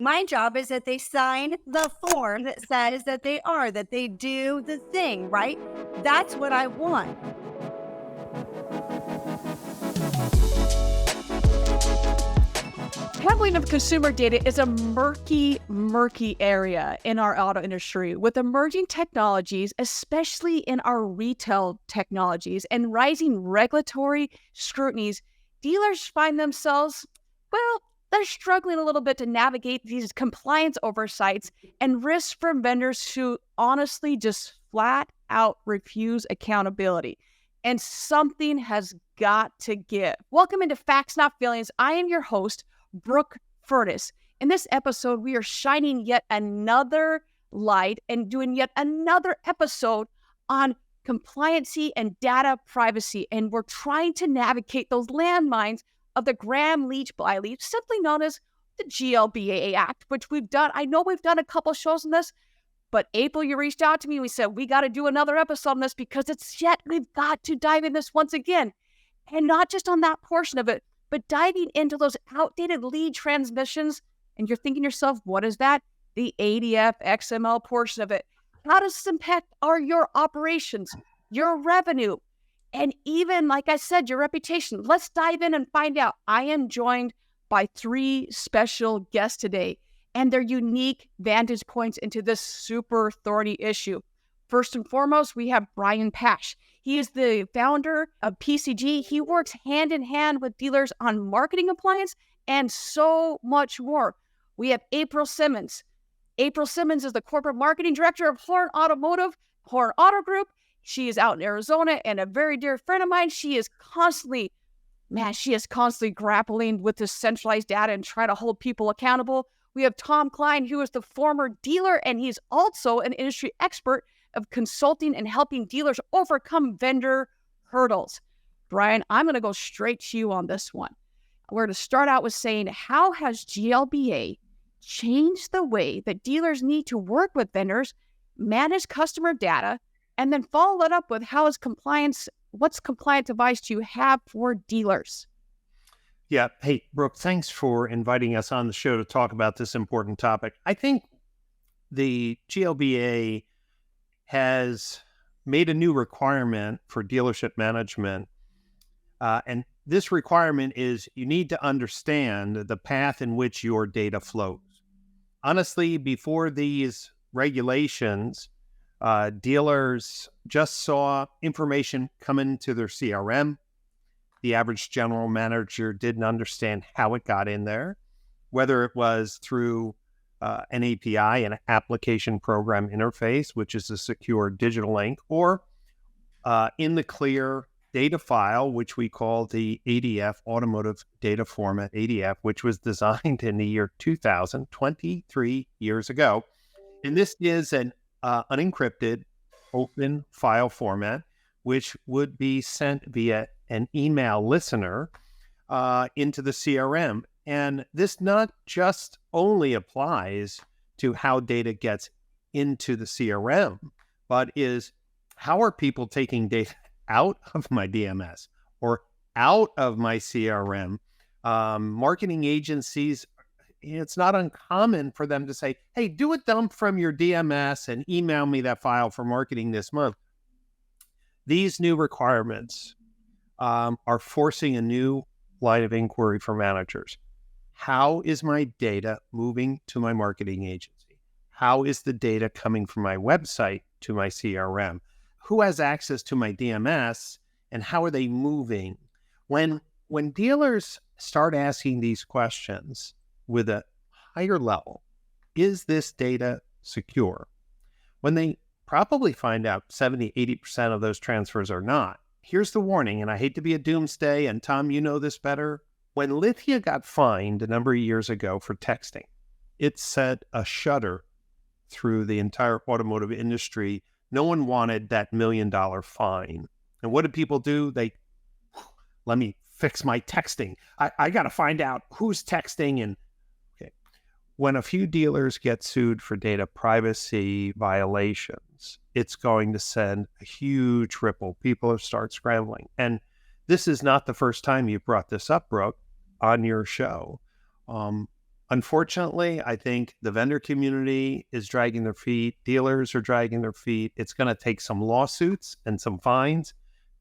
My job is that they sign the form that says that they do the thing, right? That's what I want. Handling of consumer data is a murky area in our auto industry with emerging technologies, especially in our retail technologies and rising regulatory scrutinies. Dealers find themselves, well, they're struggling a little bit to navigate these compliance oversights and risks from vendors who honestly just flat out refuse accountability. And something has got to give. Welcome into Facts Not Feelings. I am your host, Brooke Furniss. In this episode, we are shining yet another light and doing yet another episode on compliancy and data privacy. And we're trying to navigate those landmines of the Gramm-Leach-Bliley, simply known as the GLBA Act, which we've done. I know we've done a couple shows on this, but April, you reached out to me and we said, we got to do another episode on this because we've got to dive in this once again. And not just on that portion of it, but diving into those outdated lead transmissions, and you're thinking to yourself, what is that? The ADF XML portion of it. How does this impact your operations, your revenue, and even, like I said, your reputation? Let's dive in and find out. I am joined by three special guests today and their unique vantage points into this super thorny issue. First and foremost, we have Brian Pasch. He is the founder of PCG. He works hand in hand with dealers on marketing compliance and so much more. We have April Simmons. April Simmons is the corporate marketing director of Horn Automotive, Horn Auto Group. She is out in Arizona and a very dear friend of mine. She is constantly grappling with this centralized data and trying to hold people accountable. We have Tom Kline, who is the former dealer, and he's also an industry expert of consulting and helping dealers overcome vendor hurdles. Brian, I'm going to go straight to you on this one. We're going to start out with saying, how has GLBA changed the way that dealers need to work with vendors, manage customer data, and then follow that up with what's compliance advice do you have for dealers? Yeah. Hey, Brooke, thanks for inviting us on the show to talk about this important topic. I think the GLBA has made a new requirement for dealership management. And this requirement is you need to understand the path in which your data flows. Honestly, before these regulations, dealers just saw information come into their CRM. The average general manager didn't understand how it got in there, whether it was through an API, an application program interface, which is a secure digital link, or in the clear data file, which we call the ADF, Automotive Data Format, ADF, which was designed in the year 2000, 23 years ago. And this is an unencrypted open file format, which would be sent via an email listener into the CRM. And this not just only applies to how data gets into the CRM, but is how are people taking data out of my DMS or out of my CRM? Marketing agencies, it's not uncommon for them to say, hey, do a dump from your DMS and email me that file for marketing this month. These new requirements are forcing a new line of inquiry for managers. How is my data moving to my marketing agency? How is the data coming from my website to my CRM? Who has access to my DMS and how are they moving? When dealers start asking these questions with a higher level, is this data secure? When they probably find out 70, 80% of those transfers are not, here's the warning, and I hate to be a doomsday, and Tom, you know this better. When Lithia got fined a number of years ago for texting, it sent a shudder through the entire automotive industry. No one wanted that $1 million fine. And what did people do? Let me fix my texting. I got to find out who's texting. And okay, when a few dealers get sued for data privacy violations, it's going to send a huge ripple. People will start scrambling. And this is not the first time you've brought this up, Brooke, on your show. A Unfortunately, I think the vendor community is dragging their feet. Dealers are dragging their feet. It's going to take some lawsuits and some fines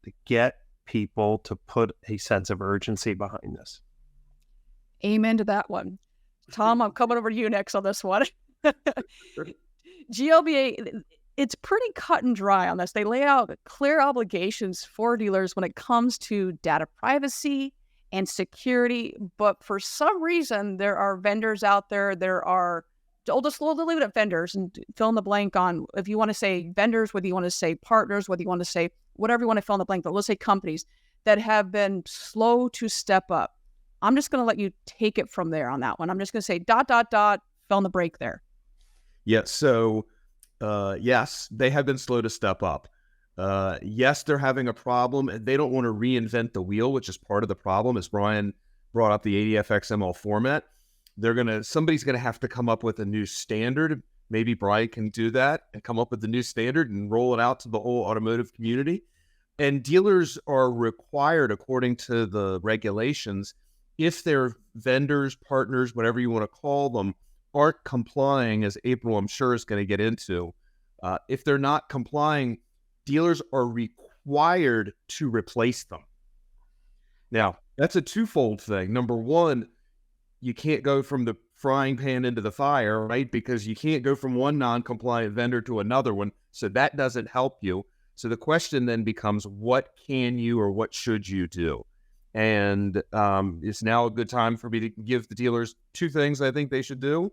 to get people to put a sense of urgency behind this. Amen to that one. Tom, I'm coming over to you next on this one. GLBA, it's pretty cut and dry on this. They lay out clear obligations for dealers when it comes to data privacy and security, but for some reason, there are vendors out there. I'll just leave it at vendors and fill in the blank on if you want to say vendors, whether you want to say partners, whether you want to say whatever you want to fill in the blank, but let's say companies that have been slow to step up. I'm just going to let you take it from there on that one. I'm just going to say ... fill in the break there. Yeah. So, yes, they have been slow to step up. Yes, they're having a problem, and they don't want to reinvent the wheel, which is part of the problem. As Brian brought up the ADF XML format, somebody's gonna have to come up with a new standard. Maybe Brian can do that and come up with the new standard and roll it out to the whole automotive community. And dealers are required, according to the regulations, if their vendors, partners, whatever you want to call them, aren't complying, as April, I'm sure, is going to get into, if they're not complying, dealers are required to replace them. Now, that's a twofold thing. Number one, you can't go from the frying pan into the fire, right? Because you can't go from one non-compliant vendor to another one. So that doesn't help you. So the question then becomes, what can you or what should you do? And it's now a good time for me to give the dealers two things I think they should do.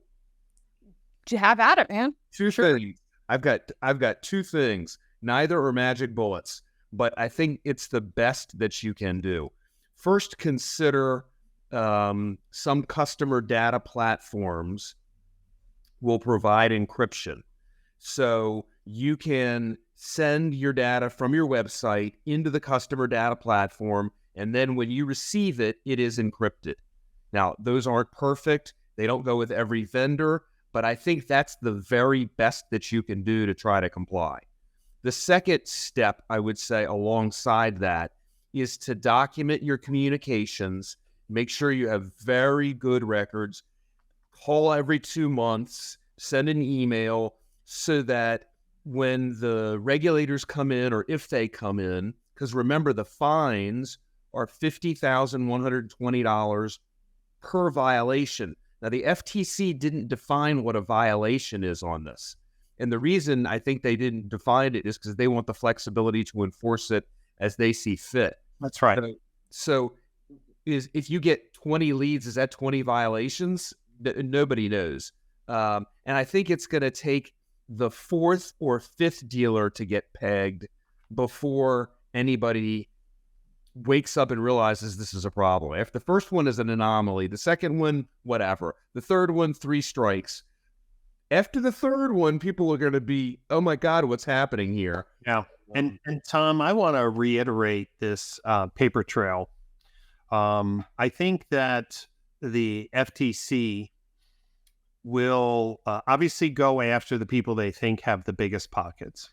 To have at it, man. Two things. I've got two things. Neither are magic bullets, but I think it's the best that you can do. First, consider some customer data platforms will provide encryption. So you can send your data from your website into the customer data platform, and then when you receive it, it is encrypted. Now, those aren't perfect. They don't go with every vendor, but I think that's the very best that you can do to try to comply. The second step, I would say, alongside that is to document your communications, make sure you have very good records, call every 2 months, send an email so that when the regulators come in, or if they come in, because remember the fines are $50,120 per violation. Now, the FTC didn't define what a violation is on this. And the reason I think they didn't define it is because they want the flexibility to enforce it as they see fit. That's right. So if you get 20 leads, is that 20 violations? Nobody knows. And I think it's going to take the fourth or fifth dealer to get pegged before anybody wakes up and realizes this is a problem. If the first one is an anomaly, the second one, whatever. The third one, 3 strikes. After the third one, people are going to be, oh my God, what's happening here? Yeah. And Tom, I want to reiterate this paper trail. I think that the FTC will obviously go after the people they think have the biggest pockets.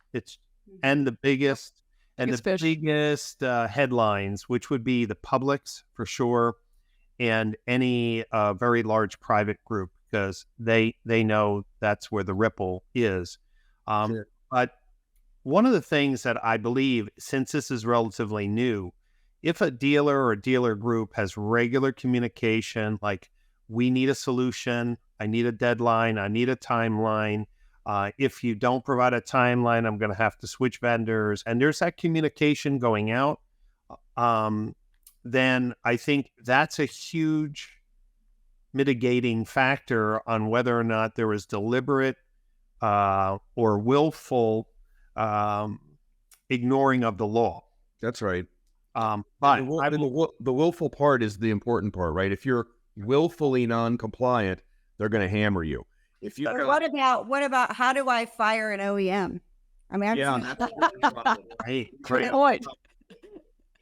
And the biggest headlines, which would be the publics for sure, and any very large private group, because they know that's where the ripple is. Sure. But one of the things that I believe, since this is relatively new, if a dealer or a dealer group has regular communication, like we need a solution, I need a deadline, I need a timeline. If you don't provide a timeline, I'm going to have to switch vendors. And there's that communication going out. Then I think that's a huge mitigating factor on whether or not there was deliberate or willful ignoring of the law. That's right. But the willful part is the important part, right? If you're willfully non-compliant, they're going to hammer you. If you what about how do I fire an OEM? I mean, great point.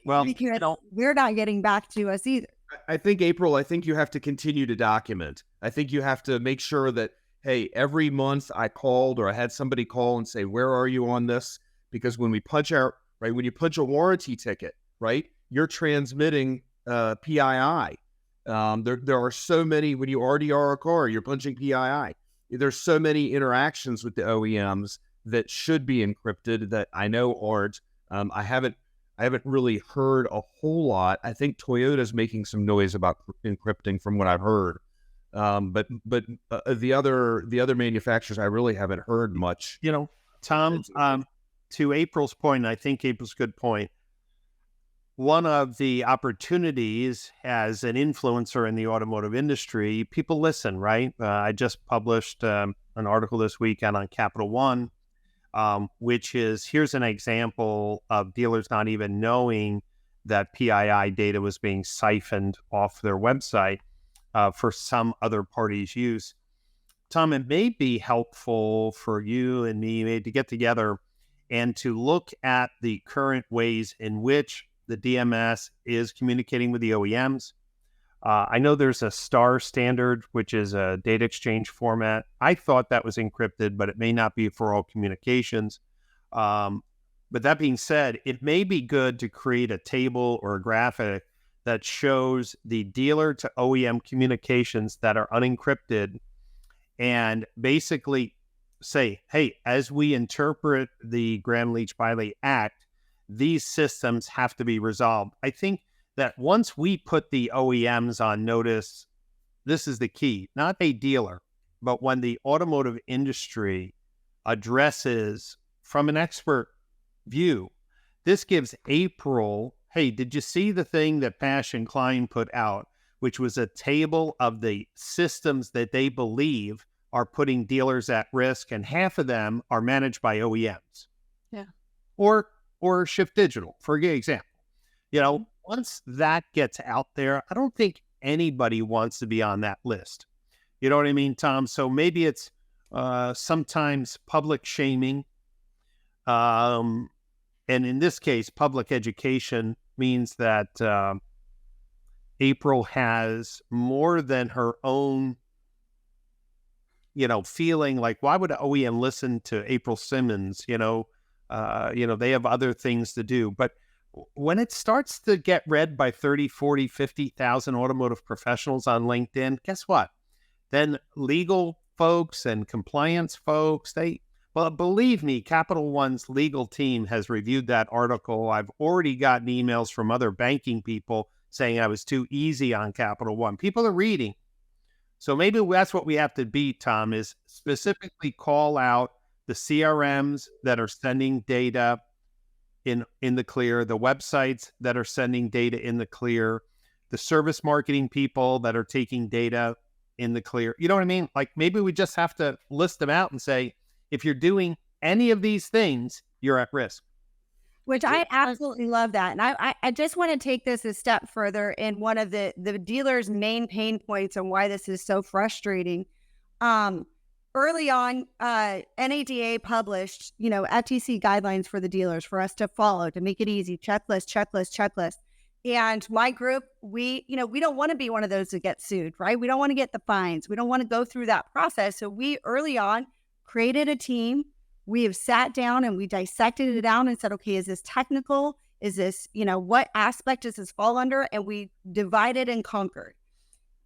Well, because we're not getting back to us either. I think, April, you have to continue to document. I think you have to make sure that, hey, every month I called or I had somebody call and say, where are you on this? Because when we punch out, right, when you punch a warranty ticket, right, you're transmitting PII. There are so many, when you RDR a car, you're punching PII. There's so many interactions with the OEMs that should be encrypted that I know aren't. I haven't really heard a whole lot. I think Toyota's making some noise about encrypting from what I've heard. But the other manufacturers, I really haven't heard much. You know, Tom, to April's point, and I think April's good point, one of the opportunities as an influencer in the automotive industry, people listen, right? I just published an article this weekend on Capital One, which is, here's an example of dealers not even knowing that PII data was being siphoned off their website for some other party's use. Tom, it may be helpful for you and me maybe to get together and to look at the current ways in which the DMS is communicating with the OEMs. I know there's a STAR standard, which is a data exchange format. I thought that was encrypted, but it may not be for all communications. But that being said, it may be good to create a table or a graphic that shows the dealer to OEM communications that are unencrypted and basically say, hey, as we interpret the Gramm-Leach-Bliley Act, these systems have to be resolved. I think that once we put the OEMs on notice, this is the key, not a dealer, but when the automotive industry addresses from an expert view, this gives April, hey, did you see the thing that Pasch and Kline put out, which was a table of the systems that they believe are putting dealers at risk, and half of them are managed by OEMs. Yeah. Or Shift Digital, for example. You know, once that gets out there, I don't think anybody wants to be on that list. You know what I mean, Tom? So maybe it's sometimes public shaming. And in this case, public education means that April has more than her own, feeling like, why would an OEM listen to April Simmons? They have other things to do. But when it starts to get read by 30, 40, 50,000 automotive professionals on LinkedIn, guess what? Then legal folks and compliance folks, believe me, Capital One's legal team has reviewed that article. I've already gotten emails from other banking people saying I was too easy on Capital One. People are reading. So maybe that's what we have to be, Tom, is specifically call out the CRMs that are sending data in the clear, the websites that are sending data in the clear, the service marketing people that are taking data in the clear. You know what I mean? Like maybe we just have to list them out and say, if you're doing any of these things, you're at risk. Which I absolutely love that. And I just want to take this a step further in one of the dealer's main pain points and why this is so frustrating. Early on, NADA published, FTC guidelines for the dealers for us to follow, to make it easy, checklist. And my group, we don't want to be one of those that get sued, right? We don't want to get the fines. We don't want to go through that process. So we early on created a team. We have sat down and we dissected it down and said, okay, is this technical? Is this, what aspect does this fall under? And we divided and conquered.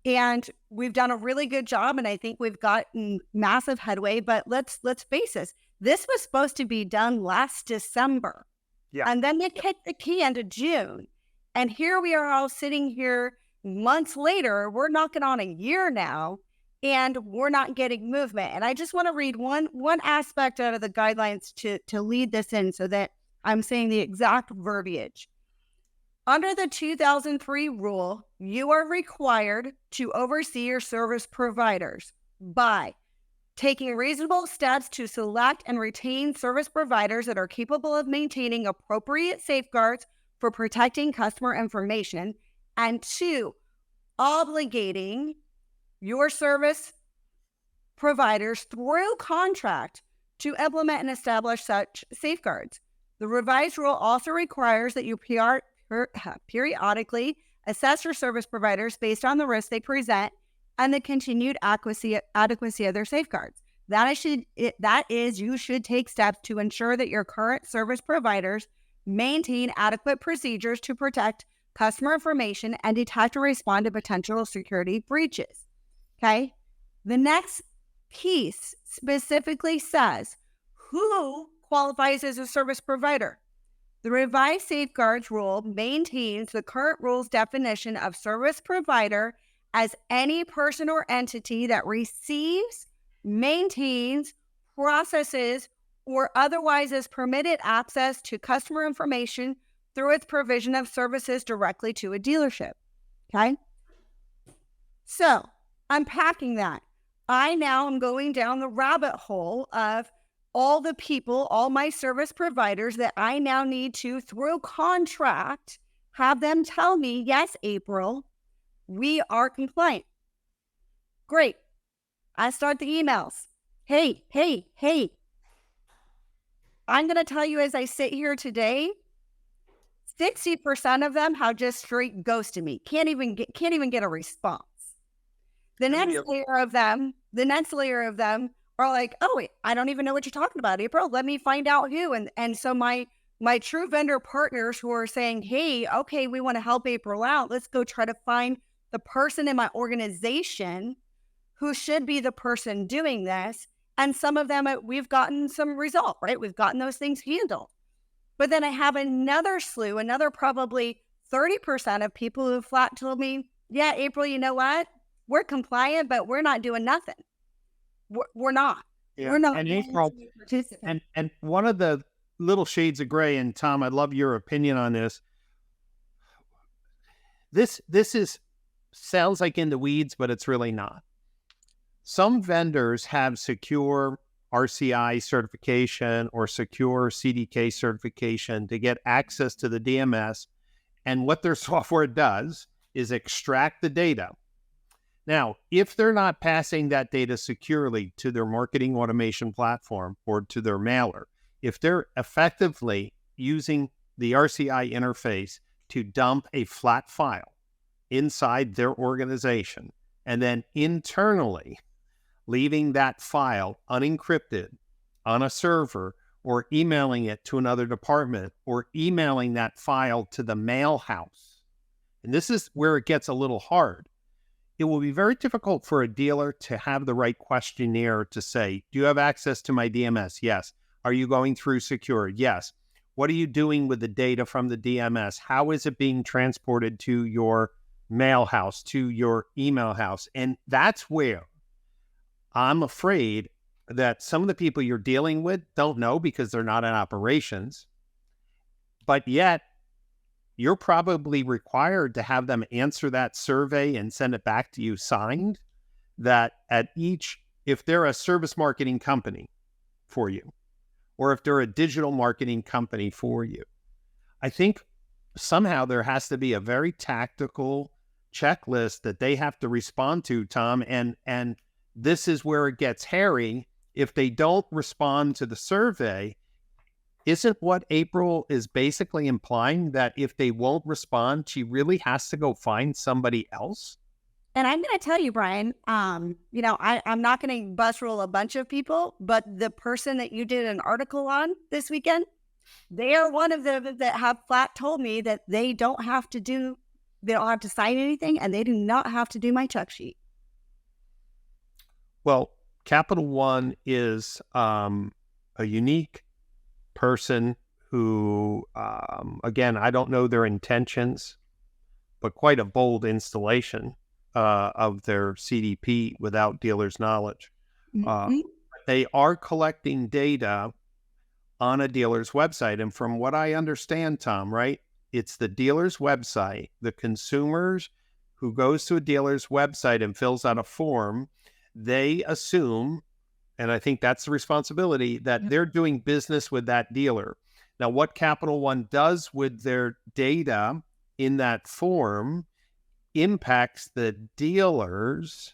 And we've done a really good job, and I think we've gotten massive headway. But let's face this was supposed to be done last December. Yeah. And then they kicked the key into June. And here we are all sitting here months later. We're knocking on a year now, and we're not getting movement. And I just want to read one aspect out of the guidelines to lead this in so that I'm saying the exact verbiage. Under the 2003 rule, you are required to oversee your service providers by taking reasonable steps to select and retain service providers that are capable of maintaining appropriate safeguards for protecting customer information, and 2, obligating your service providers through contract to implement and establish such safeguards. The revised rule also requires that you periodically assess your service providers based on the risks they present and the continued adequacy of their safeguards. That is, you should take steps to ensure that your current service providers maintain adequate procedures to protect customer information and detect and respond to potential security breaches. Okay. The next piece specifically says who qualifies as a service provider. The revised safeguards rule maintains the current rule's definition of service provider as any person or entity that receives, maintains, processes, or otherwise is permitted access to customer information through its provision of services directly to a dealership. Okay? So, unpacking that, I now am going down the rabbit hole of all the people, all my service providers that I now need to, through contract, have them tell me, yes, April, we are compliant. Great. I start the emails. Hey. I'm going to tell you as I sit here today, 60% of them have just straight ghosted me. Can't even get a response. The next layer of them are like, oh, wait, I don't even know what you're talking about, April. Let me find out who. And so my true vendor partners who are saying, hey, okay, we want to help April out. Let's go try to find the person in my organization who should be the person doing this. And some of them, we've gotten some result, right? We've gotten those things handled. But then I have another probably 30% of people who flat told me, yeah, April, you know what? We're compliant, but we're not doing nothing. We're not. Yeah. We're not. And April, and one of the little shades of gray, and Tom, I'd love your opinion on this. This sounds like in the weeds, but it's really not. Some vendors have secure RCI certification or secure CDK certification to get access to the DMS. And what their software does is extract the data. Now, if they're not passing that data securely to their marketing automation platform or to their mailer, if they're effectively using the RCI interface to dump a flat file inside their organization and then internally leaving that file unencrypted on a server or emailing it to another department or emailing that file to the mail house, and this is where it gets a little hard, it will be very difficult for a dealer to have the right questionnaire to say, do you have access to my DMS? Yes. Are you going through secure? Yes. What are you doing with the data from the DMS? How is it being transported to your mail house, to your email house? And that's where I'm afraid that some of the people you're dealing with don't know because they're not in operations, but yet you're probably required to have them answer that survey and send it back to you signed, that at each, if they're a service marketing company for you, or if they're a digital marketing company for you, I think somehow there has to be a very tactical checklist that they have to respond to, Tom, and this is where it gets hairy. If they don't respond to the survey, isn't what April is basically implying that if they won't respond, she really has to go find somebody else? And I'm going to tell you, Brian, I'm not going to bus roll a bunch of people, but the person that you did an article on this weekend, they are one of them that have flat told me that they don't have to sign anything, and they do not have to do my check sheet. Well, Capital One is a unique person who, again, I don't know their intentions, but quite a bold installation of their CDP without dealers' knowledge. They are collecting data on a dealer's website. And from what I understand, Tom, right, it's the dealer's website, the consumers who goes to a dealer's website and fills out a form, they assume, and I think that's the responsibility, that they're doing business with that dealer. Now, what Capital One does with their data in that form impacts the dealer's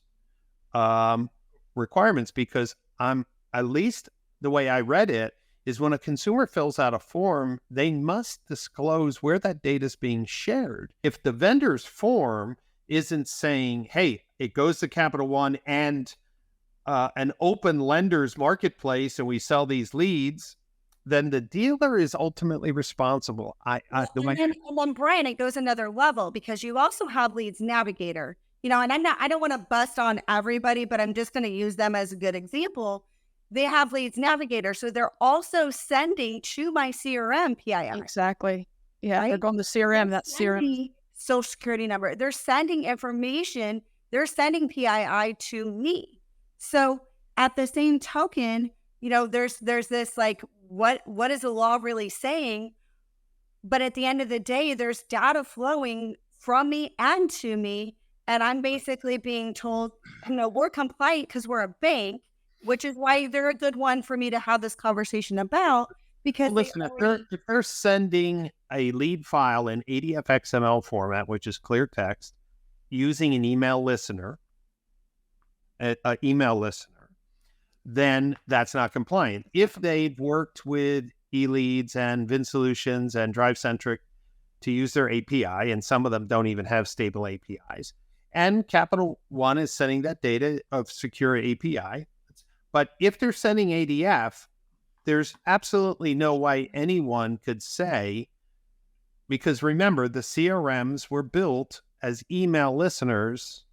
requirements, because at least the way I read it is when a consumer fills out a form, they must disclose where that data is being shared. If the vendor's form isn't saying, hey, it goes to Capital One and an open lender's marketplace and we sell these leads, then the dealer is ultimately responsible. And then Brian, it goes another level because you also have Leads Navigator, and I don't want to bust on everybody, but I'm just going to use them as a good example. They have Leads Navigator. So they're also sending to my CRM PII. Exactly. Yeah. Right? They're going to CRM. That's CRM. Social security number. They're sending information. They're sending PII to me. So at the same token, there's this like, what is the law really saying? But at the end of the day, there's data flowing from me and to me. And I'm basically being told, we're compliant because we're a bank, which is why they're a good one for me to have this conversation about. Because listen, if they're sending a lead file in ADF XML format, which is clear text, using an email listener, then that's not compliant. If they've worked with eLeads and VinSolutions and DriveCentric to use their API, and some of them don't even have stable APIs, and Capital One is sending that data of secure API, but if they're sending ADF, there's absolutely no way anyone could say, because remember, the CRMs were built as email listeners,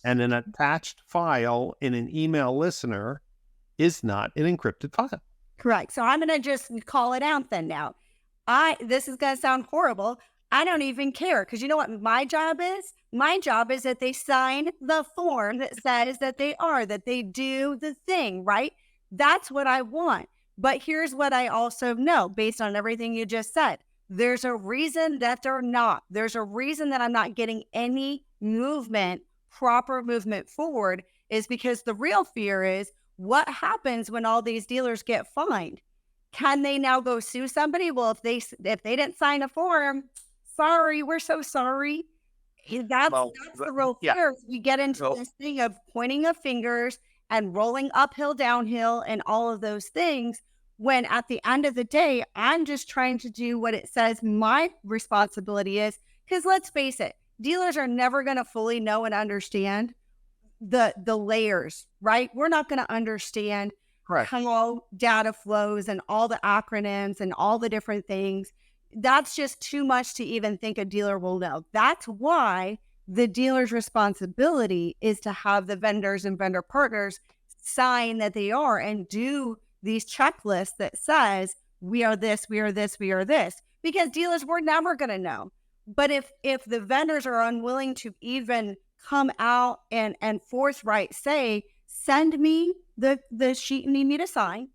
and an attached file in an email listener is not an encrypted file. Correct. So I'm going to just call it out then now. This is going to sound horrible. I don't even care because you know what my job is? My job is that they sign the form that says that they do the thing, right? That's what I want. But here's what I also know based on everything you just said. There's a reason that they're not. There's a reason that I'm not getting any proper movement forward is because the real fear is what happens when all these dealers get fined? Can they now go sue somebody? Well, if they didn't sign a form, sorry, we're so sorry. That's the real fear. We get into this thing of pointing of fingers and rolling uphill, downhill, and all of those things, when at the end of the day, I'm just trying to do what it says my responsibility is. Because let's face it, dealers are never going to fully know and understand the layers, right? We're not going to understand how data flows and all the acronyms and all the different things. That's just too much to even think a dealer will know. That's why the dealer's responsibility is to have the vendors and vendor partners sign that they are and do these checklists that says, we are this, we are this, we are this. Because dealers, we're never going to know. But if the vendors are unwilling to even come out and forthright say, send me the sheet you need me to sign,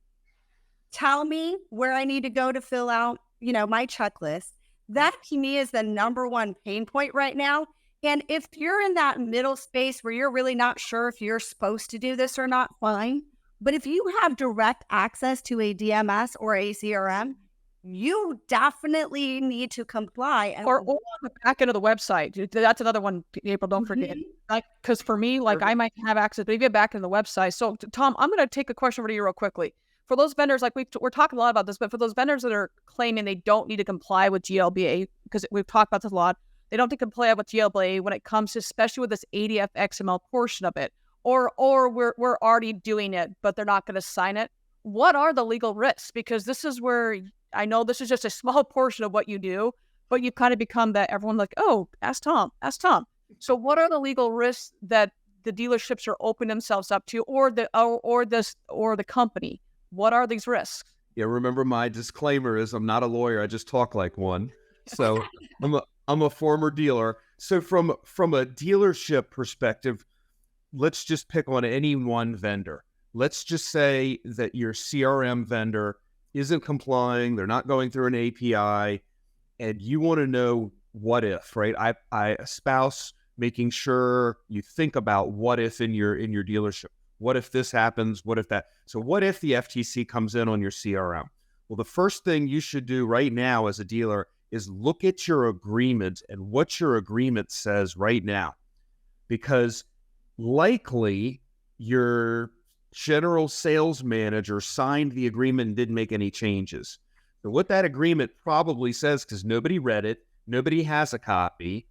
tell me where I need to go to fill out, my checklist. That to me is the number one pain point right now. And if you're in that middle space where you're really not sure if you're supposed to do this or not, fine. But if you have direct access to a DMS or a CRM, you definitely need to comply. Or on the back end of the website. That's another one people don't forget. Because for me, I might have access, but even back in the website. So Tom, I'm going to take a question over to you real quickly. For those vendors, we're talking a lot about this, but for those vendors that are claiming they don't need to comply with GLBA, because we've talked about this a lot, they don't need to comply with GLBA when it comes to, especially with this ADF XML portion of it, or we're already doing it, but they're not going to sign it. What are the legal risks? Because this is where I know this is just a small portion of what you do, but you kind of become that everyone ask Tom. So what are the legal risks that the dealerships are opening themselves up to, or the company? What are these risks? Yeah, remember my disclaimer is I'm not a lawyer. I just talk like one. So I'm a former dealer. So from a dealership perspective, let's just pick on any one vendor. Let's just say that your CRM vendor isn't complying. They're not going through an API, and you want to know what if, right? I espouse making sure you think about what if in your dealership. What if this happens? What if that? So what if the FTC comes in on your CRM? Well, the first thing you should do right now as a dealer is look at your agreement and what your agreement says right now. Because likely your general sales manager signed the agreement and didn't make any changes. So what that agreement probably says, because nobody read it, nobody has a copy,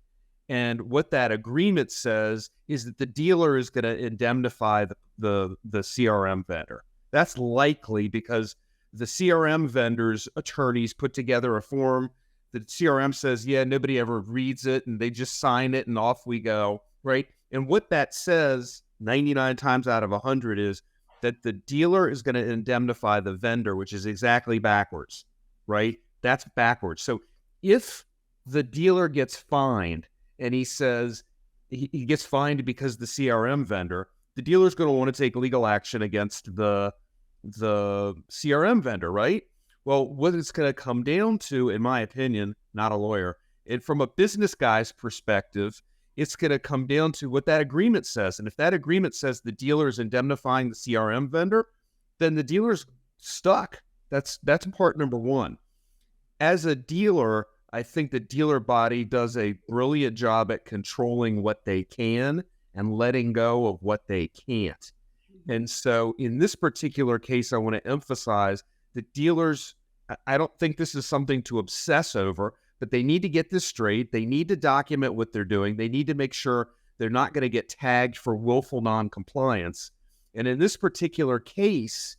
and what that agreement says is that the dealer is going to indemnify the CRM vendor. That's likely because the CRM vendor's attorneys put together a form. The CRM says, yeah, nobody ever reads it, and they just sign it, and off we go, right? And what that says 99 times out of 100 is that the dealer is going to indemnify the vendor, which is exactly backwards, right? That's backwards. So if the dealer gets fined and he says he gets fined because the CRM vendor, the dealer's going to want to take legal action against the CRM vendor, right? Well, what it's going to come down to, in my opinion, not a lawyer, and from a business guy's perspective, it's going to come down to what that agreement says. And if that agreement says the dealer is indemnifying the CRM vendor, then the dealer's stuck. That's part number one. As a dealer, I think the dealer body does a brilliant job at controlling what they can and letting go of what they can't. And so in this particular case, I want to emphasize the dealers, I don't think this is something to obsess over, but they need to get this straight. They need to document what they're doing. They need to make sure they're not going to get tagged for willful noncompliance. And in this particular case,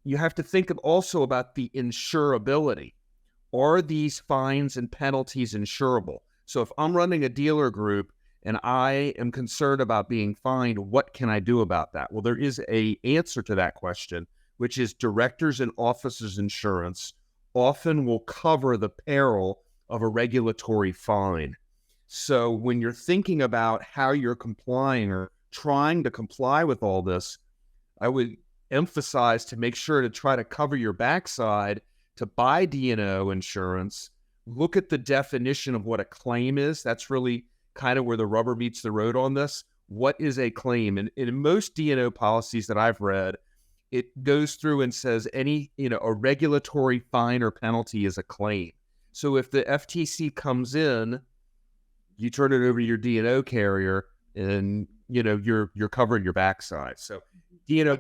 you have to think also about the insurability. Are these fines and penalties insurable? So if I'm running a dealer group and I am concerned about being fined, what can I do about that? Well, there is an answer to that question, which is directors and officers insurance often will cover the peril of a regulatory fine. So when you're thinking about how you're complying or trying to comply with all this, I would emphasize to make sure to try to cover your backside to buy D&O insurance. Look at the definition of what a claim is. That's really kind of where the rubber meets the road on this. What is a claim? And in most D&O policies that I've read, it goes through and says a regulatory fine or penalty is a claim. So if the FTC comes in, you turn it over to your D&O carrier, and you're covering your backside. So D&O.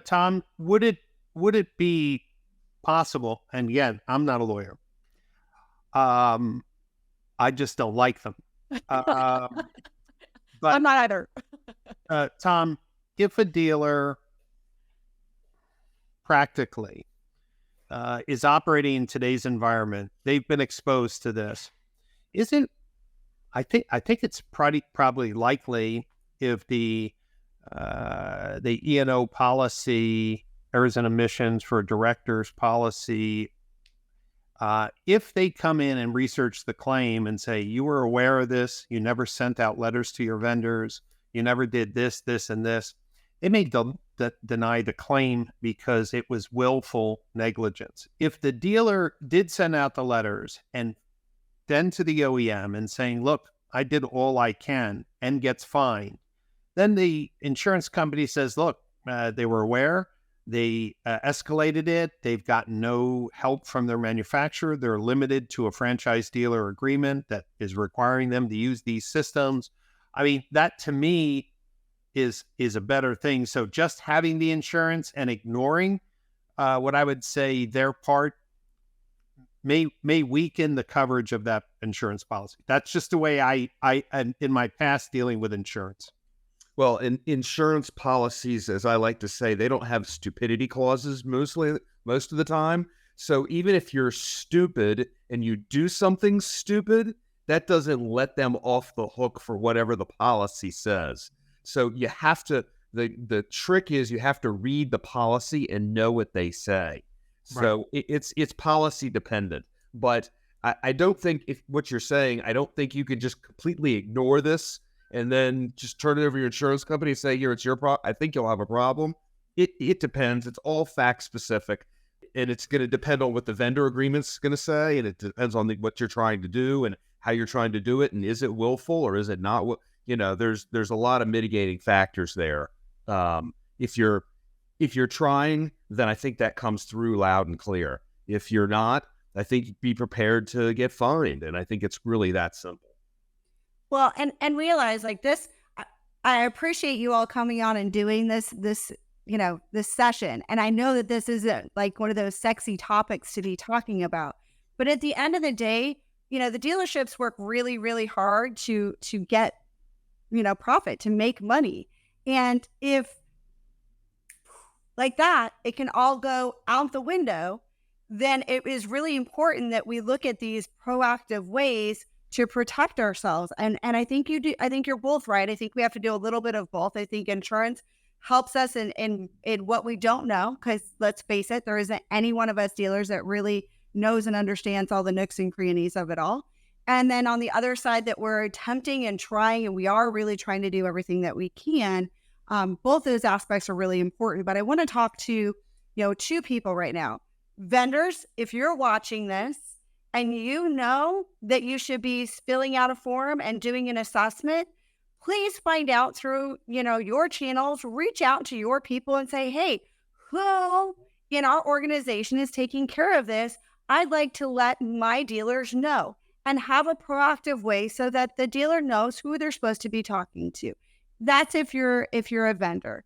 Tom, would it be possible? And again, I'm not a lawyer. I just don't like them. But I'm not either. Tom, if a dealer practically is operating in today's environment, they've been exposed to this. I think it's probably likely if the E&O policy, errors and omissions for a director's policy, if they come in and research the claim and say, you were aware of this, you never sent out letters to your vendors, you never did this, this, and this, they may deny the claim because it was willful negligence. If the dealer did send out the letters and then to the OEM and saying, look, I did all I can, and gets fined, then the insurance company says, look, they were aware, they escalated it, they've gotten no help from their manufacturer, they're limited to a franchise dealer agreement that is requiring them to use these systems. I mean, that to me is a better thing. So just having the insurance and ignoring what I would say their part may weaken the coverage of that insurance policy. That's just the way I in my past dealing with insurance. Well, in insurance policies, as I like to say, they don't have stupidity clauses most of the time. So even if you're stupid and you do something stupid, that doesn't let them off the hook for whatever the policy says. So you have to, the trick is you have to read the policy and know what they say. So right. It's policy dependent. But I don't think, if what you're saying, I don't think you can just completely ignore this and then just turn it over to your insurance company and say, here, it's your problem. I think you'll have a problem. It depends. It's all fact specific. And it's going to depend on what the vendor agreement's going to say. And it depends on what you're trying to do and how you're trying to do it. And is it willful or is it not? There's a lot of mitigating factors there. If you're trying, then I think that comes through loud and clear. If you're not, I think be prepared to get fined. And I think it's really that simple. Well, and realize like this, I appreciate you all coming on and doing this session. And I know that this isn't like one of those sexy topics to be talking about, but at the end of the day, the dealerships work really, really hard to get, profit, to make money. And if like that, it can all go out the window. Then it is really important that we look at these proactive ways to protect ourselves. And I think you do. I think you're both right. I think we have to do a little bit of both. I think insurance helps us in what we don't know, because let's face it, there isn't any one of us dealers that really knows and understands all the nooks and crannies of it all. And then on the other side, that we're attempting and trying, and we are really trying to do everything that we can. Both those aspects are really important. But I want to talk to, two people right now. Vendors, if you're watching this and you know that you should be filling out a form and doing an assessment, please find out through, your channels, reach out to your people and say, hey, who in our organization is taking care of this? I'd like to let my dealers know, and have a proactive way so that the dealer knows who they're supposed to be talking to. That's if you're a vendor.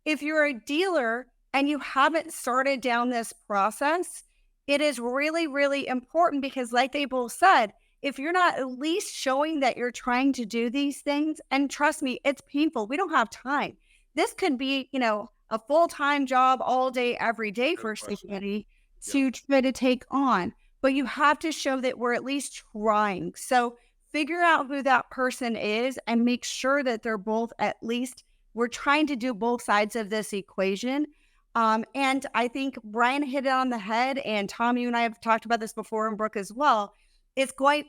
If you're a dealer and you haven't started down this process, it is really, really important, because like they both said, if you're not at least showing that you're trying to do these things, and trust me, it's painful. We don't have time. This could be, a full-time job all day, every day for somebody to try to take on. But you have to show that we're at least trying. So figure out who that person is and make sure that they're both, at least we're trying to do both sides of this equation. And I think Brian hit it on the head, and Tom, you and I have talked about this before, and Brooke as well.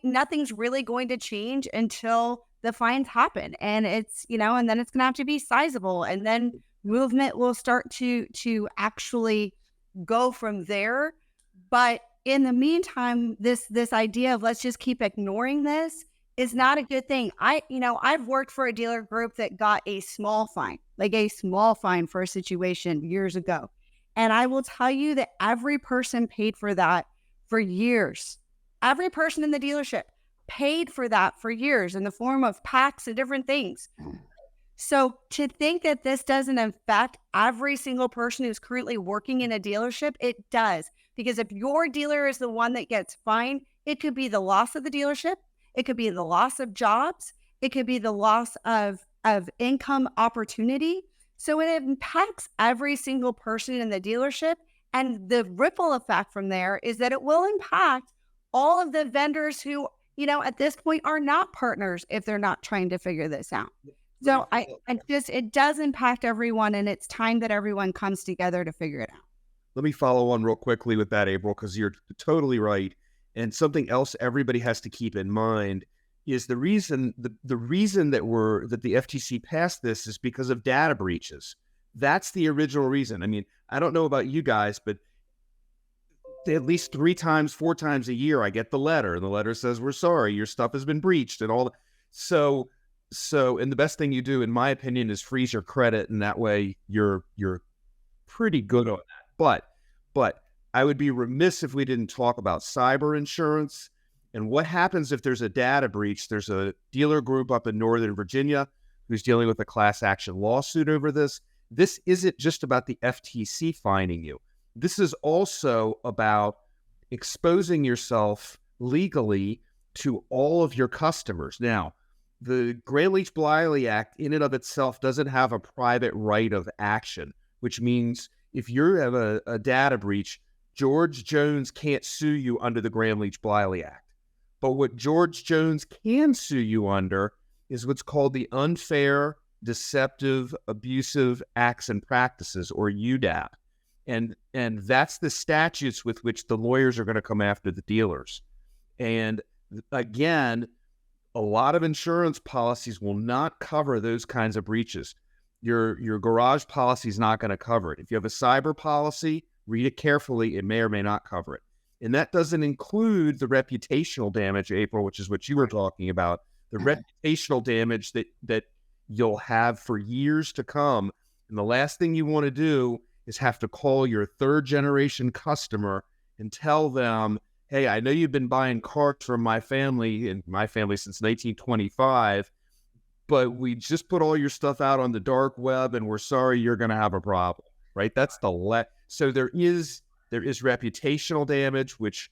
Nothing's really going to change until the fines happen. And it's, and then it's going to have to be sizable, and then movement will start to actually go from there. But in the meantime, this idea of let's just keep ignoring this is not a good thing. I've worked for a dealer group that got a small fine for a situation years ago. And I will tell you that every person paid for that for years. Every person in the dealership paid for that for years in the form of packs and different things. So to think that this doesn't affect every single person who's currently working in a dealership, it does. Because if your dealer is the one that gets fined, it could be the loss of the dealership. It could be the loss of jobs. It could be the loss of income opportunity. So it impacts every single person in the dealership. And the ripple effect from there is that it will impact all of the vendors who, at this point are not partners if they're not trying to figure this out. So it does impact everyone, and it's time that everyone comes together to figure it out. Let me follow on real quickly with that, April, because you're totally right. And something else everybody has to keep in mind is the reason that the FTC passed this is because of data breaches. That's the original reason. I mean, I don't know about you guys, but at least 4 times a year, I get the letter, and the letter says, we're sorry, your stuff has been breached and all that. So, and the best thing you do, in my opinion, is freeze your credit, and that way you're pretty good on that. But I would be remiss if we didn't talk about cyber insurance and what happens if there's a data breach. There's a dealer group up in Northern Virginia who's dealing with a class action lawsuit over this. This isn't just about the FTC fining you. This is also about exposing yourself legally to all of your customers. Now, the Gramm-Leach-Bliley Act in and of itself doesn't have a private right of action, which means if you have a data breach, George Jones can't sue you under the Gramm-Leach-Bliley Act. But what George Jones can sue you under is what's called the Unfair, Deceptive, Abusive Acts and Practices, or UDAP. And that's the statutes with which the lawyers are going to come after the dealers. And again, a lot of insurance policies will not cover those kinds of breaches. Your garage policy is not going to cover it. If you have a cyber policy, read it carefully. It may or may not cover it. And that doesn't include the reputational damage, April, which is what you were talking about, the reputational damage that you'll have for years to come. And the last thing you want to do is have to call your third generation customer and tell them, hey, I know you've been buying cars from my family since 1925, but we just put all your stuff out on the dark web and we're sorry you're going to have a problem, right? That's so there is reputational damage, which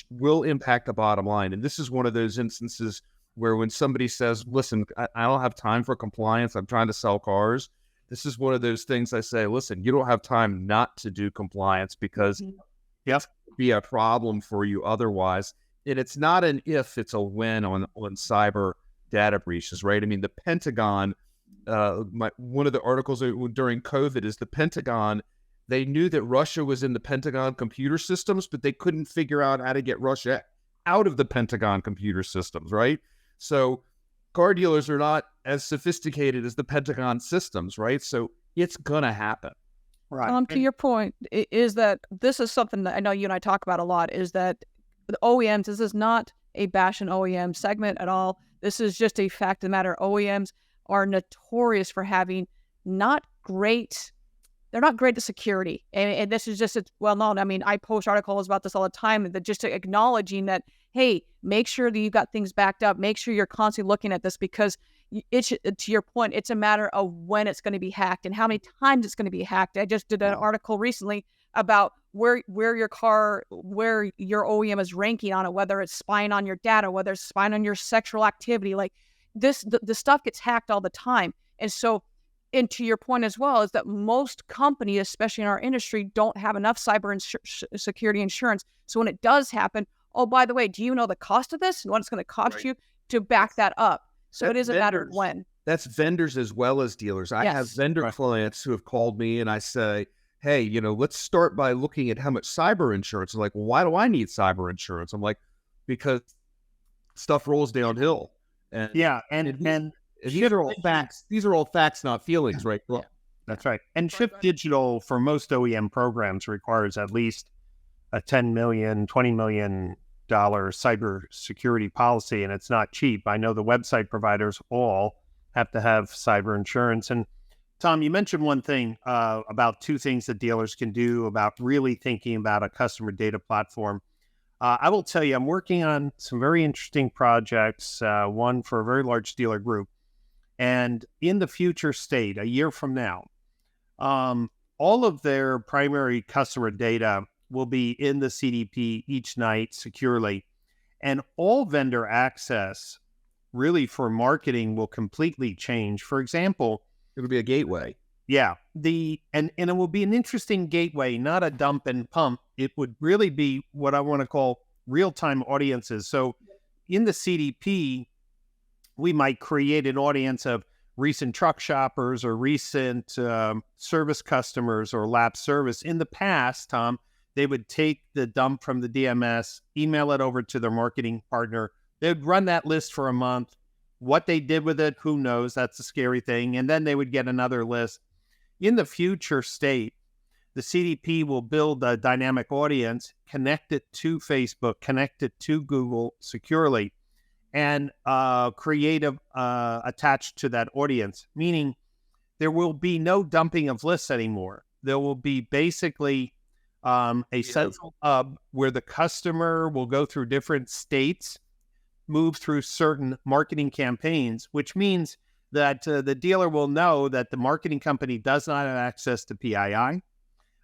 will impact the bottom line. And this is one of those instances where when somebody says, listen, I don't have time for compliance, I'm trying to sell cars, this is one of those things I say, listen, you don't have time not to do compliance because Yep. be a problem for you otherwise. And it's not an if, it's a when on cyber data breaches, right? I mean, the Pentagon, one of the articles during COVID is the Pentagon, they knew that Russia was in the Pentagon computer systems, but they couldn't figure out how to get Russia out of the Pentagon computer systems, right? So car dealers are not as sophisticated as the Pentagon systems, right? So it's going to happen. Right. To your point, is that this is something that I know you and I talk about a lot, is that the OEMs, this is not a bash and OEM segment at all. This is just a fact of the matter. OEMs are notorious for having they're not great at security. And this is just, it's well known. I mean, I post articles about this all the time, that just acknowledging that, hey, make sure that you've got things backed up. Make sure you're constantly looking at this, because it's, to your point, it's a matter of when it's going to be hacked and how many times it's going to be hacked. I just did an article recently about where your OEM is ranking on it, whether it's spying on your data, whether it's spying on your sexual activity. Like this, the stuff gets hacked all the time. And so, and to your point as well, is that most companies, especially in our industry, don't have enough cyber security insurance. So when it does happen, oh, by the way, do you know the cost of this and what it's going to cost you to back that up? So it is a matter of when. That's vendors as well as dealers. I have vendor clients who have called me and I say, hey, let's start by looking at how much cyber insurance. They're like, well, why do I need cyber insurance? I'm like, because stuff rolls downhill. And these are all facts. These are all facts, not feelings, right? Well, that's right. And Shift Digital for most OEM programs requires at least a $10 million, $20 million cyber security policy, and it's not cheap. I know the website providers all have to have cyber insurance. And Tom, you mentioned one thing about two things that dealers can do about really thinking about a customer data platform. I will tell you, I'm working on some very interesting projects, one for a very large dealer group. And in the future state, a year from now, all of their primary customer data will be in the CDP each night securely. And all vendor access really for marketing will completely change. For example, it'll be a gateway. Yeah. And it will be an interesting gateway, not a dump and pump. It would really be what I want to call real-time audiences. So in the CDP, we might create an audience of recent truck shoppers or recent service customers or lapsed service. In the past, Tom, they would take the dump from the DMS, email it over to their marketing partner. They'd run that list for a month. What they did with it, who knows? That's the scary thing. And then they would get another list. In the future state, the CDP will build a dynamic audience, connect it to Facebook, connect it to Google securely, and creative attached to that audience, meaning there will be no dumping of lists anymore. There will be basically a central hub where the customer will go through different states, move through certain marketing campaigns, which means that the dealer will know that the marketing company does not have access to PII,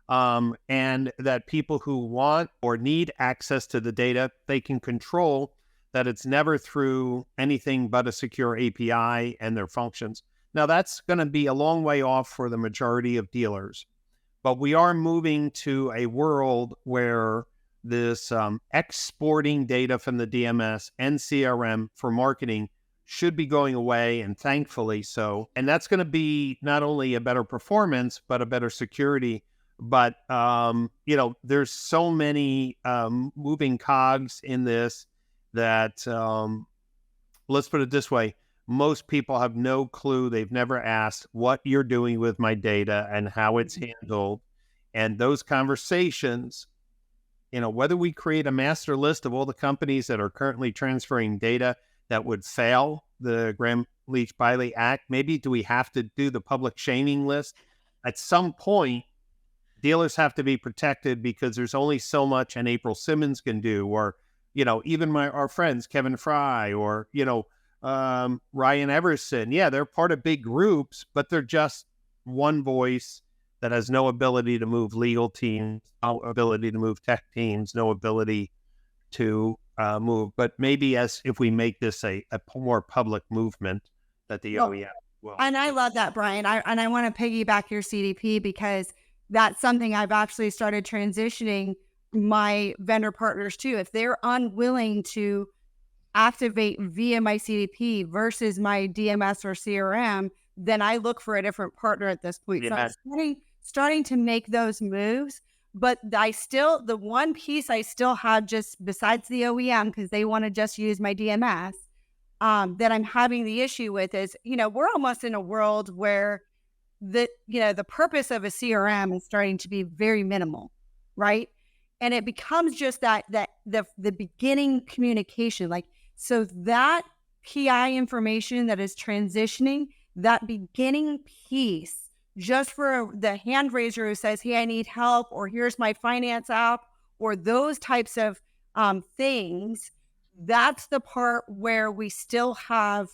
and that people who want or need access to the data, they can control that it's never through anything but a secure API and their functions. Now, that's going to be a long way off for the majority of dealers, but we are moving to a world where this exporting data from the DMS and CRM for marketing should be going away, and thankfully so. And that's going to be not only a better performance, but a better security. But, there's so many moving cogs in this that, let's put it this way, most people have no clue. They've never asked what you're doing with my data and how it's handled. And those conversations, whether we create a master list of all the companies that are currently transferring data that would fail the Gramm-Leach-Bliley Act, maybe do we have to do the public shaming list? At some point, dealers have to be protected because there's only so much an April Simmons can do, or, even our friends, Kevin Fry, or, Ryan Everson. Yeah, they're part of big groups, but they're just one voice that has no ability to move legal teams, no ability to move tech teams, no ability to move. But maybe if we make this a more public movement, that the OEM well. And I love that, Brian. I want to piggyback your CDP because that's something I've actually started transitioning my vendor partners to. If they're unwilling to activate via my CDP versus my DMS or CRM, then I look for a different partner at this point. So I'm starting to make those moves, but the one piece I still have just besides the OEM, because they want to just use my DMS, that I'm having the issue with is, we're almost in a world where the purpose of a CRM is starting to be very minimal, right? And it becomes just the beginning communication. Like, so that PI information that is transitioning, that beginning piece, just for the hand raiser who says, hey, I need help, or here's my finance app, or those types of things, that's the part where we still have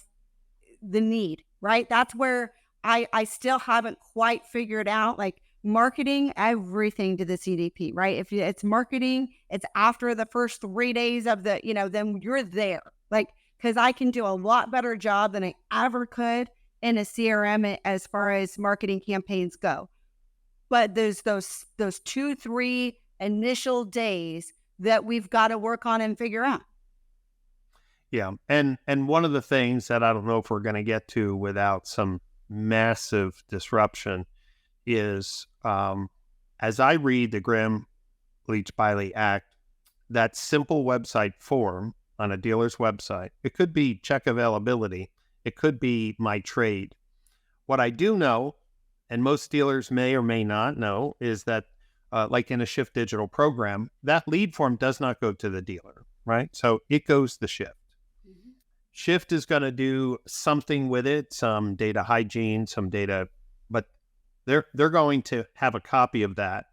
the need, right? That's where I still haven't quite figured out, like, marketing everything to the CDP, right? If it's marketing, it's after the first 3 days of the, then you're there. Like, because I can do a lot better job than I ever could in a CRM as far as marketing campaigns go. But there's those 2-3 initial days that we've got to work on and figure out. Yeah. And one of the things that I don't know if we're going to get to without some massive disruption is, as I read the Gramm-Leach-Bliley Act, that simple website form on a dealer's website, it could be check availability, it could be my trade. What I do know, and most dealers may or may not know, is that like in a Shift Digital program, that lead form does not go to the dealer, right? So it goes to Shift. Shift is going to do something with it, some data hygiene, some data, but they're going to have a copy of that.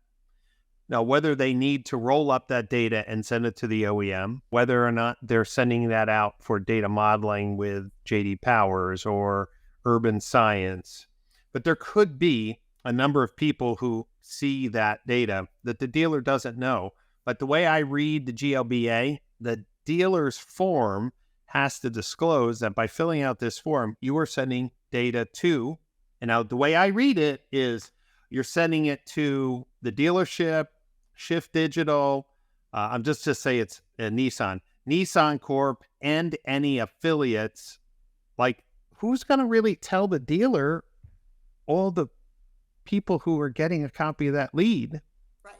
Now, whether they need to roll up that data and send it to the OEM, whether or not they're sending that out for data modeling with J.D. Powers or Urban Science, but there could be a number of people who see that data that the dealer doesn't know. But the way I read the GLBA, the dealer's form has to disclose that by filling out this form, you are sending data to, and now the way I read it is you're sending it to the dealership, Shift Digital, I'm just to say it's Nissan Corp, and any affiliates. Like, who's going to really tell the dealer all the people who are getting a copy of that lead? Right.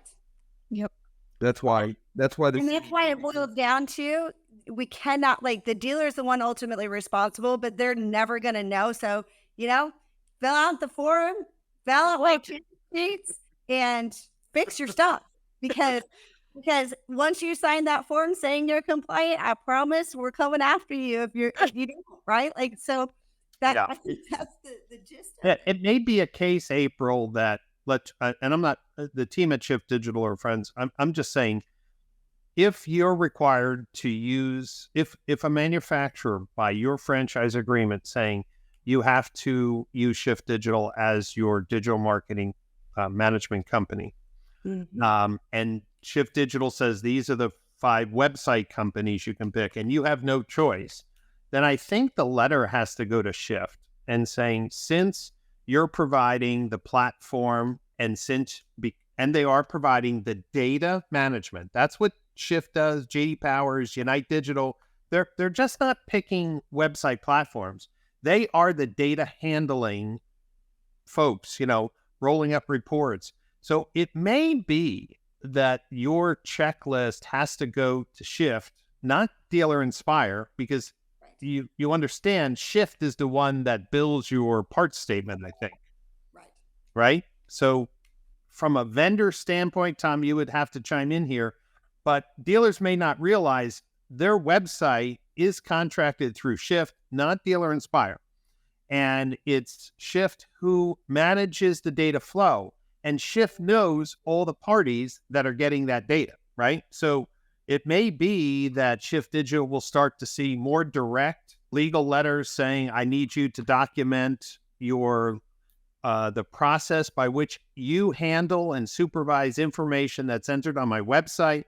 Yep. That's why And that's why it boils down to, we cannot, like, the dealer is the one ultimately responsible, but they're never going to know. So, fill out the form, fill out what sheets, and fix your stuff. Because once you sign that form saying you're compliant, I promise we're coming after you if you don't, right? Like, so that, Yeah. I think that's the gist of it. It may be a case, April, that and I'm not the team at Shift Digital or friends. I'm just saying, if you're required to use, if a manufacturer by your franchise agreement saying you have to use Shift Digital as your digital marketing management company, and Shift Digital says these are the 5 website companies you can pick, and you have no choice, then I think the letter has to go to Shift and saying, since you're providing the platform and they are providing the data management, that's what Shift does, J.D. Powers, Unite Digital, they're just not picking website platforms. They are the data handling folks, rolling up reports. So it may be that your checklist has to go to Shift, not Dealer Inspire, because you understand Shift is the one that bills your parts statement, I think. Right? So from a vendor standpoint, Tom, you would have to chime in here, but dealers may not realize their website is contracted through Shift, not Dealer Inspire. And it's Shift who manages the data flow. And Shift knows all the parties that are getting that data, right? So it may be that Shift Digital will start to see more direct legal letters saying, I need you to document your the process by which you handle and supervise information that's entered on my website,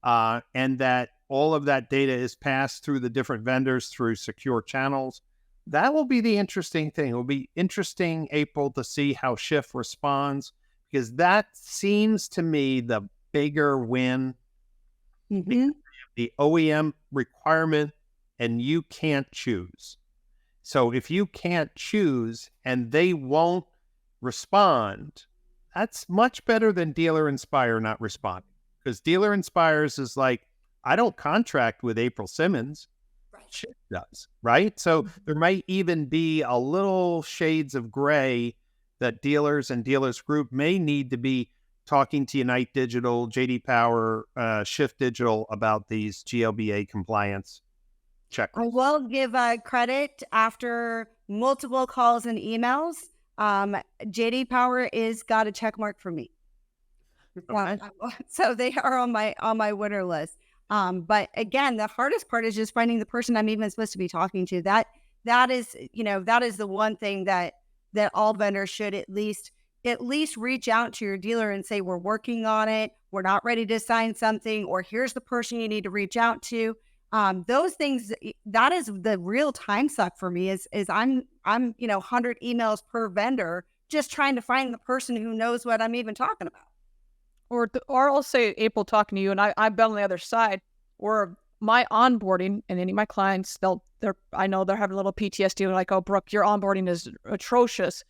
and that all of that data is passed through the different vendors through secure channels. that will be the interesting thing. It will be interesting, April, to see how Schiff responds, because that seems to me the bigger win. Mm-hmm. The OEM requirement, and you can't choose. So if you can't choose and they won't respond, that's much better than Dealer Inspire not responding. Because Dealer Inspires is like, I don't contract with April Simmons. Schiff does, right? So there might even be a little shades of gray that dealers and dealers group may need to be talking to Unite Digital, JD Power, Schiff Digital about these GLBA compliance checklists. I will give credit after multiple calls and emails. JD Power is got a check mark for me. Okay. So they are on my winner list. But again, the hardest part is just finding the person I'm even supposed to be talking to. That is the one thing that all vendors should at least reach out to your dealer and say, we're working on it. We're not ready to sign something, or here's the person you need to reach out to. Those things, that is the real time suck for me is I'm 100 emails per vendor just trying to find the person who knows what I'm even talking about. Or I'll say, April, talking to you, and I've been on the other side, or my onboarding and any of my clients, I know they're having a little PTSD. They're like, oh, Brooke, your onboarding is atrocious.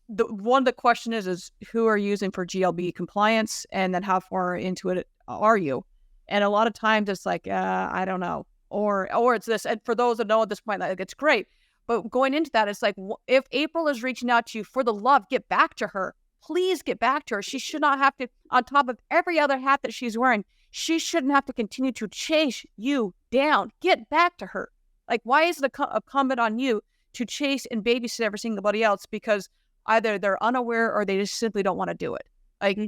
One of the question is who are you using for GLB compliance, and then how far into it are you? And a lot of times it's like, I don't know, or it's this. And for those that know at this point, like, it's great. But going into that, it's like, if April is reaching out to you, for the love, get back to her. Please get back to her. She should not have to, on top of every other hat that she's wearing, she shouldn't have to continue to chase you down. Get back to her. Like, why is it incumbent on you to chase and babysit every single else? Because either they're unaware or they just simply don't want to do it. Like,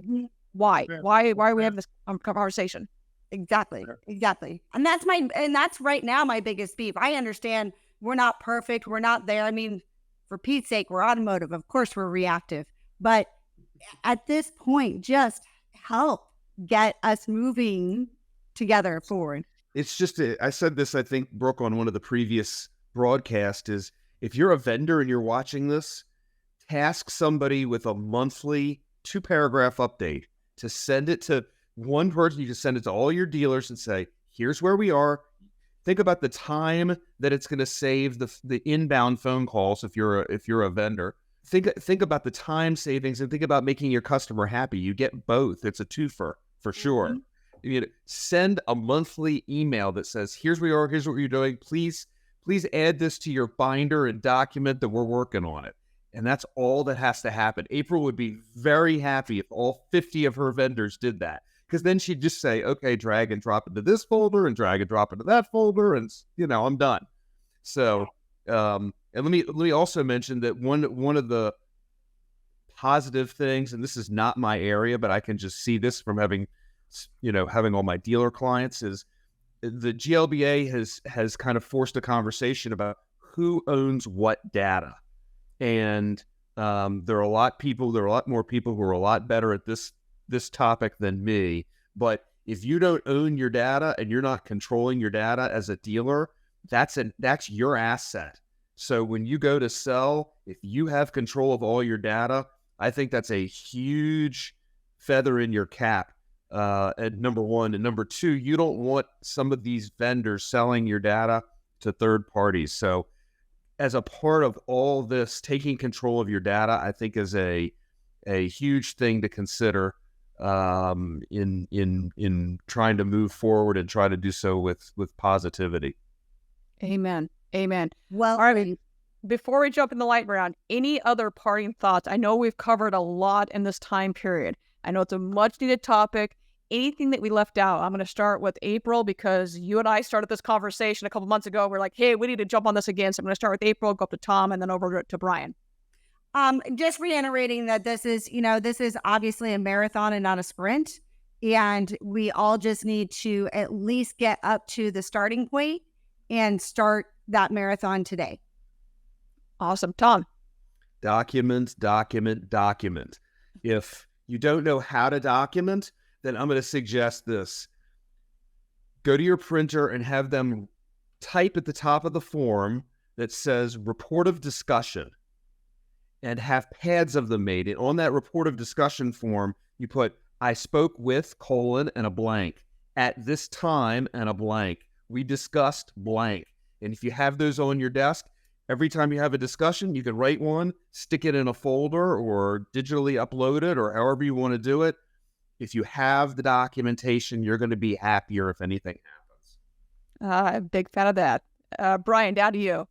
why? Yeah. Why are we having this conversation? Exactly. And that's right now my biggest beef. I understand we're not perfect. We're not there. I mean, for Pete's sake, we're automotive. Of course, we're reactive. But at this point, just help get us moving together forward. It's just, I said this, I think, Brooke, on one of the previous broadcasts, is if you're a vendor and you're watching this, task somebody with a monthly 2-paragraph update to send it to one person. You just send it to all your dealers and say, here's where we are. Think about the time that it's going to save the inbound phone calls if you're a vendor. Think about the time savings, and think about making your customer happy. You get both. It's a twofer for sure. You know, send a monthly email that says, here's where we are, here's what you're doing. Please add this to your binder and document that we're working on it. And that's all that has to happen. April would be very happy if all 50 of her vendors did that, because then she'd just say, okay, drag and drop into this folder and drag and drop into that folder, and I'm done. So, and let me also mention that one of the positive things, and this is not my area, but I can just see this from having all my dealer clients, is the GLBA has kind of forced a conversation about who owns what data. And there are a lot more people who are a lot better at this topic than me. But if you don't own your data and you're not controlling your data as a dealer, that's your asset. So when you go to sell, if you have control of all your data, I think that's a huge feather in your cap. At number one. And number two, you don't want some of these vendors selling your data to third parties. So as a part of all this, taking control of your data, I think, is a huge thing to consider in trying to move forward and try to do so with positivity. Amen. Well, all right. Before we jump in the lightning round, any other parting thoughts? I know we've covered a lot in this time period. I know it's a much needed topic. Anything that we left out? I'm going to start with April, because you and I started this conversation a couple months ago. We're like, hey, we need to jump on this again. So I'm going to start with April, go up to Tom, and then over to Brian. Just reiterating that this is obviously a marathon and not a sprint. And we all just need to at least get up to the starting point and start that marathon today. Awesome. Tom? Document. If you don't know how to document, then I'm going to suggest this. Go to your printer and have them type at the top of the form that says report of discussion and have pads of them made. And on that report of discussion form, you put, I spoke with, colon, and a blank, at this time, and a blank. We discussed blank. And if you have those on your desk, every time you have a discussion, you can write one, stick it in a folder, or digitally upload it, or however you want to do it. If you have the documentation, you're going to be happier if anything happens. I'm a big fan of that. Brian, down to you.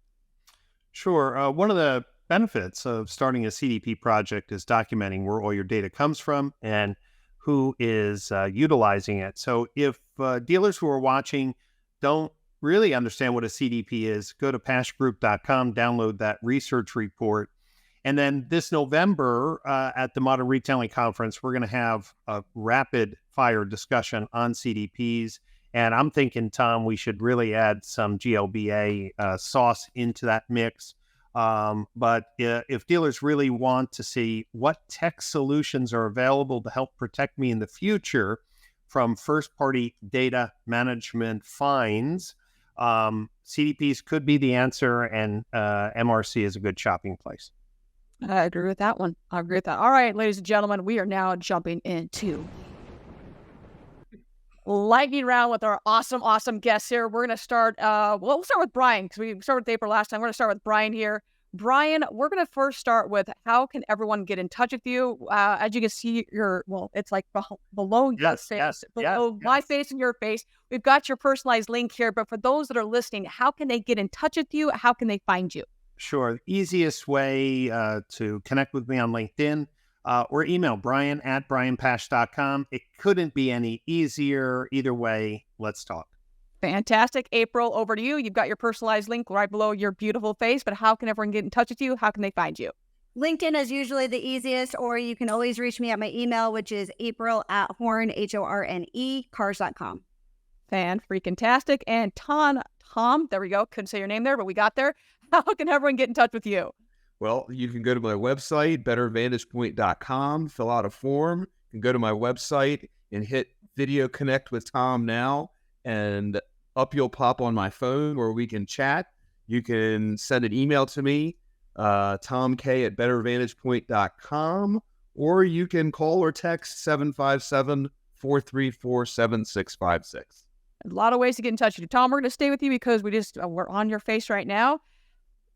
Sure. One of the benefits of starting a CDP project is documenting where all your data comes from and who is utilizing it. So if dealers who are watching don't really understand what a CDP is, go to paschgroup.com, download that research report. And then this November at the Modern Retailing Conference, we're going to have a rapid fire discussion on CDPs. And I'm thinking, Tom, we should really add some GLBA sauce into that mix. But if dealers really want to see what tech solutions are available to help protect me in the future from first-party data management fines, CDPs could be the answer, and MRC is a good shopping place. I agree with that one. I agree with that. All right, ladies and gentlemen, we are now jumping into lightning round with our awesome guests here. We're going to start, we'll start with Brian, because we started with April last time. We're going to start with Brian here. Brian, we're going to first start with how can everyone get in touch with you? As you can see, it's like below your face, below my face and your face. We've got your personalized link here, but for those that are listening, how can they get in touch with you? How can they find you? Sure. The easiest way to connect with me on LinkedIn or email brian@brianpasch.com. It couldn't be any easier. Either way, let's talk. Fantastic. April, over to you. You've got your personalized link right below your beautiful face, but how can everyone get in touch with you? How can they find you? LinkedIn is usually the easiest, or you can always reach me at my email, which is april@horne, HORNE, cars.com. Fan-freaking-tastic. And Tom, there we go. Couldn't say your name there, but we got there. How can everyone get in touch with you? Well, you can go to my website, bettervantagepoint.com, fill out a form. You can go to my website and hit Video Connect with Tom now, and up you'll pop on my phone where we can chat. You can send an email to me, tomk@bettervantagepoint.com, or you can call or text 757-434-7656. A lot of ways to get in touch with you. Tom, we're going to stay with you because we're on your face right now.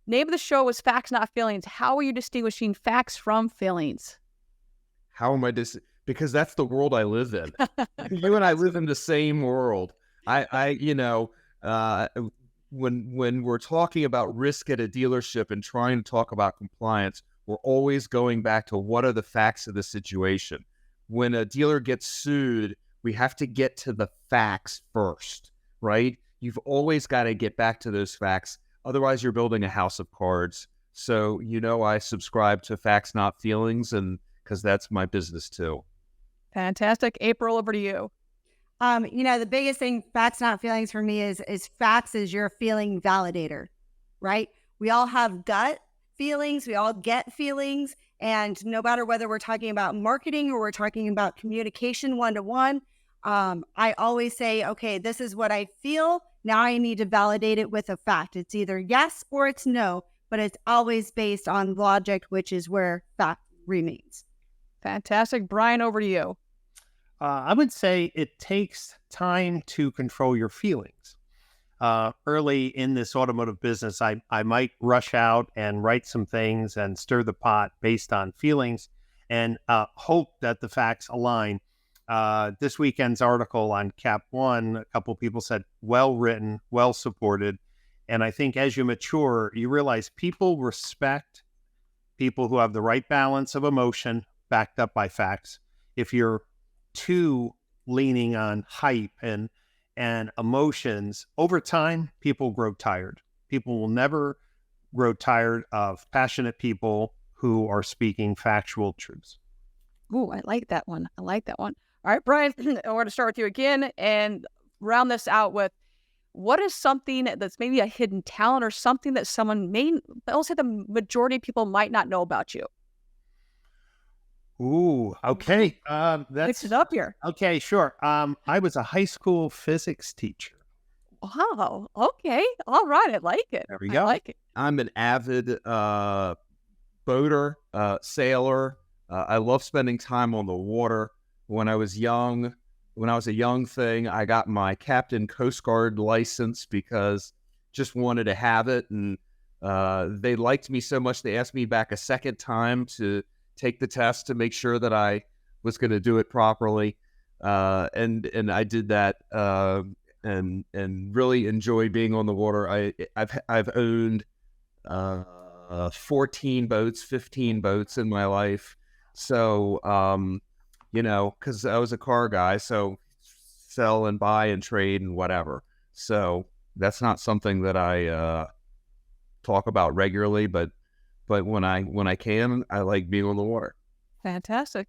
Name of the show was Facts Not Feelings. How are you distinguishing facts from feelings? How am I because that's the world I live in. You and I live in the same world. When we're talking about risk at a dealership and trying to talk about compliance, we're always going back to what are the facts of the situation. When a dealer gets sued, we have to get to the facts first, right? You've always got to get back to those facts. Otherwise, you're building a house of cards. So, I subscribe to Facts Not Feelings, and because that's my business too. Fantastic. April, over to you. The biggest thing, facts not feelings for me is facts is your feeling validator, right? We all have gut feelings. We all get feelings. And no matter whether we're talking about marketing or we're talking about communication one-to-one, I always say, okay, this is what I feel. Now I need to validate it with a fact. It's either yes or it's no, but it's always based on logic, which is where fact remains. Fantastic. Brian, over to you. I would say it takes time to control your feelings. Early in this automotive business, I might rush out and write some things and stir the pot based on feelings and hope that the facts align. This weekend's article on Cap One, a couple of people said, well written, well supported. And I think as you mature, you realize people respect people who have the right balance of emotion backed up by facts. If you're too leaning on hype and emotions, over time, people grow tired. People will never grow tired of passionate people who are speaking factual truths. Ooh, I like that one. All right, Brian, I want to start with you again and round this out with what is something that's maybe a hidden talent or something that I'll say the majority of people might not know about you. Ooh, okay. Mix it up here. Okay, sure. I was a high school physics teacher. Wow. Okay. All right. I like it. There we I go. like it. I'm an avid boater, sailor. I love spending time on the water. When I was a young thing, I got my Captain Coast Guard license because just wanted to have it. And they liked me so much, they asked me back a second time to take the test to make sure that I was going to do it properly. And I did that and really enjoy being on the water. I've owned 14 boats, 15 boats in my life. So, because I was a car guy, so sell and buy and trade and whatever. So that's not something that I talk about regularly, but when I can, I like being on the water. Fantastic.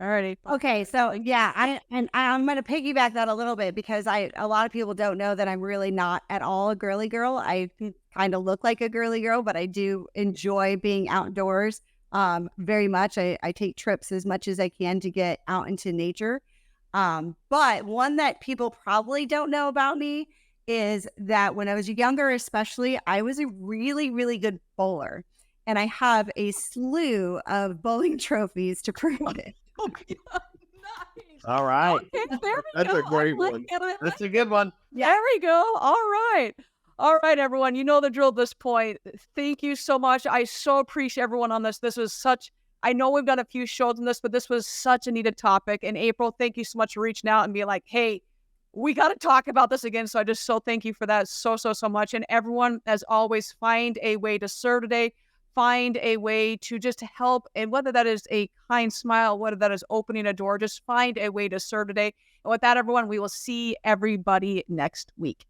All righty. Okay, so yeah, I'm going to piggyback that a little bit because a lot of people don't know that I'm really not at all a girly girl. I kind of look like a girly girl, but I do enjoy being outdoors very much. I take trips as much as I can to get out into nature. But one that people probably don't know about me is that when I was younger, especially, I was a really, really good bowler. And I have a slew of bowling trophies to prove it. Okay. Nice. All right. Okay, there we That's go. a great I like one. it, I like That's a good one. There we go. All right. All right, everyone. You know the drill at this point. Thank you so much. I so appreciate everyone on this. This was such, I know we've done a few shows on this, but this was such a needed topic. And April, thank you so much for reaching out and being like, hey, we got to talk about this again. So I just so thank you for that so much. And everyone, as always, find a way to serve today. Find a way to just help. And whether that is a kind smile, whether that is opening a door, just find a way to serve today. And with that, everyone, we will see everybody next week.